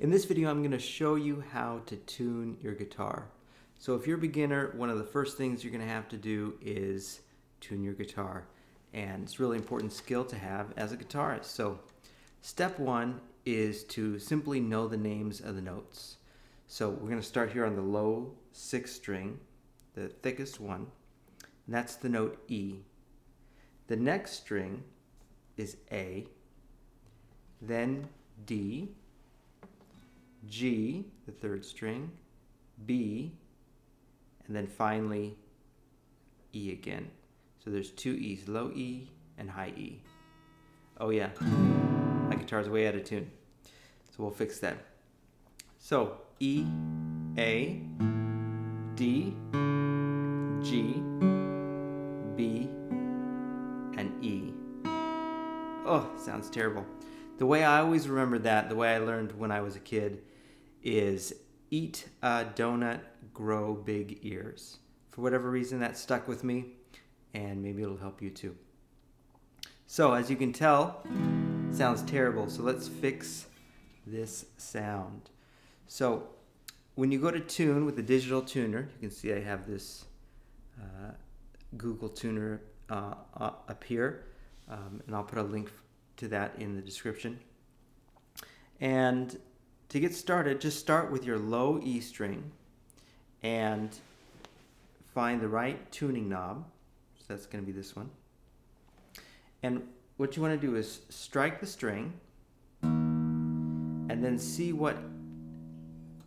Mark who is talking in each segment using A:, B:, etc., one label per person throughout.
A: In this video, I'm going to show you how to tune your guitar. So if you're a beginner, one of the first things you're going to have to do is tune your guitar. And it's a really important skill to have as a guitarist. So step one is to simply know the names of the notes. So we're going to start here on the low 6th string, the thickest one, and that's the note E. The next string is A, then D, G, the 3rd string, B, and then finally E again. So there's 2 E's, low E and high E. Oh yeah, my guitar's way out of tune. So we'll fix that. So E, A, D, G, B, and E. Oh, sounds terrible. The way I always remember that, the way I learned when I was a kid, is eat a donut, grow big ears. For whatever reason, that stuck with me, and maybe it'll help you too. So as you can tell, it sounds terrible. So let's fix this sound. So when you go to tune with the digital tuner, you can see I have this Google tuner up here, and I'll put a link to that in the description. And to get started, just start with your low E string and find the right tuning knob. So that's going to be this one. And what you want to do is strike the string and then see what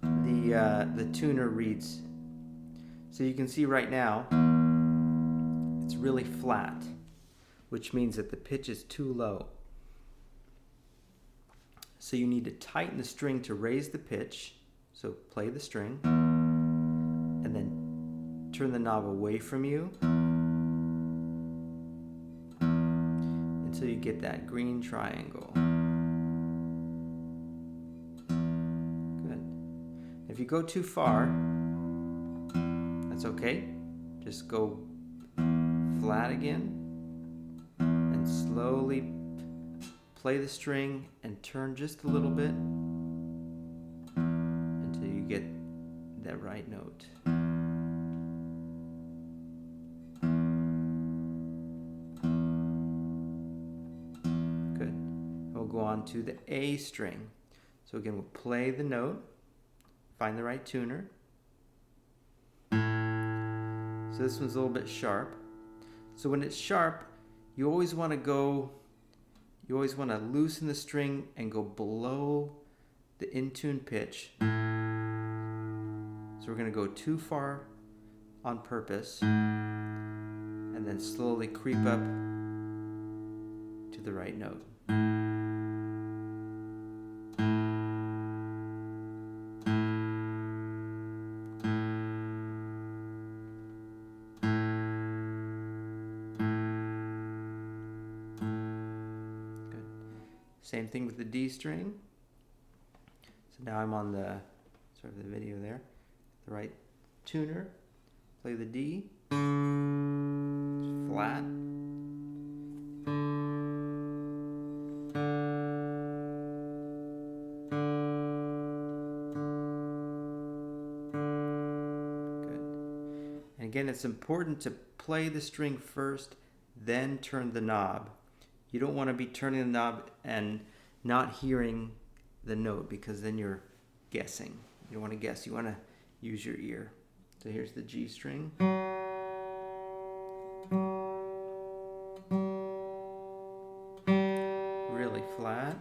A: the tuner reads. So you can see right now it's really flat, which means that the pitch is too low. So you need to tighten the string to raise the pitch. So play the string and then turn the knob away from you until you get that green triangle. Good. If you go too far, that's okay. Just go flat again and slowly play the string and turn just a little bit until you get that right note. Good. We'll go on to the A string. So again, we'll play the note, find the right tuner. So this one's a little bit sharp. So when it's sharp, you always want to loosen the string and go below the in-tune pitch. So we're going to go too far on purpose and then slowly creep up to the right note. Same thing with the D string. So now I'm on the video there. The right tuner. Play the D. Flat. Good. And again, it's important to play the string first, then turn the knob. You don't want to be turning the knob and not hearing the note, because then you're guessing. You don't want to guess. You want to use your ear. So here's the G string. Really flat.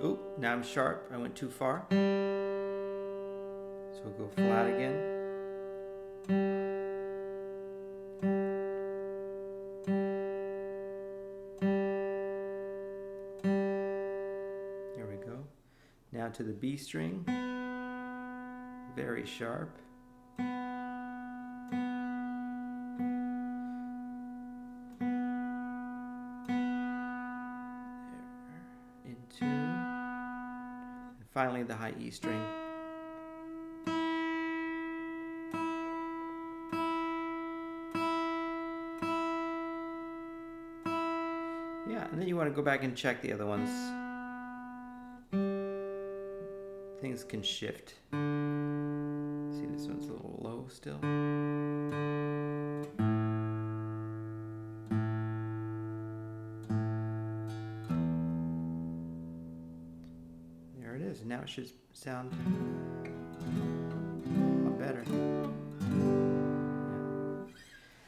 A: Oh, now I'm sharp. I went too far. So we'll go flat again. There we go. Now to the B string. Very sharp. In tune. And finally the high E string. Yeah, and then you want to go back and check the other ones. Things can shift. See, this one's a little low still. There it is. Now it should sound a lot better. Yeah.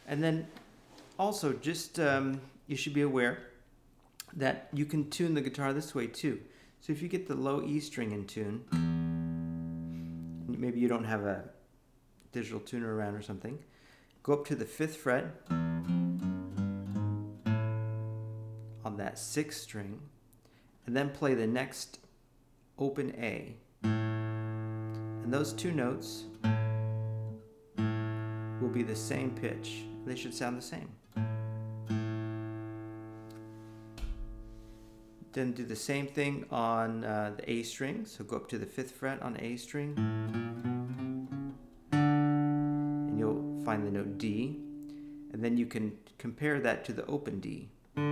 A: And then also, just you should be aware that you can tune the guitar this way too. So if you get the low E string in tune, maybe you don't have a digital tuner around or something, go up to the 5th fret on that 6th string, and then play the next open A. And those two notes will be the same pitch. They should sound the same. Then do the same thing on the A string. So go up to the 5th fret on A string, and you'll find the note D. And then you can compare that to the open D. And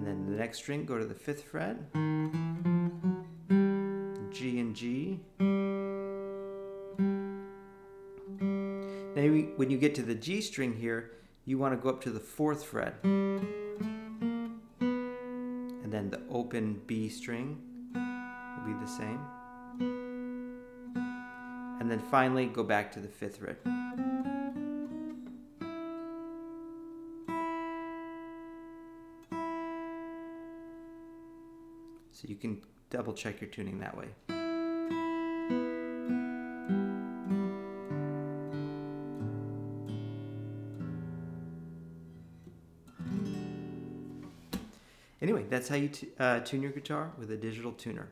A: then the next string, go to the 5th fret, G and G. Then when you get to the G string here, you want to go up to the 4th fret. And then the open B string will be the same. And then finally go back to the 5th fret. So you can double check your tuning that way. Anyway, that's how you tune your guitar with a digital tuner.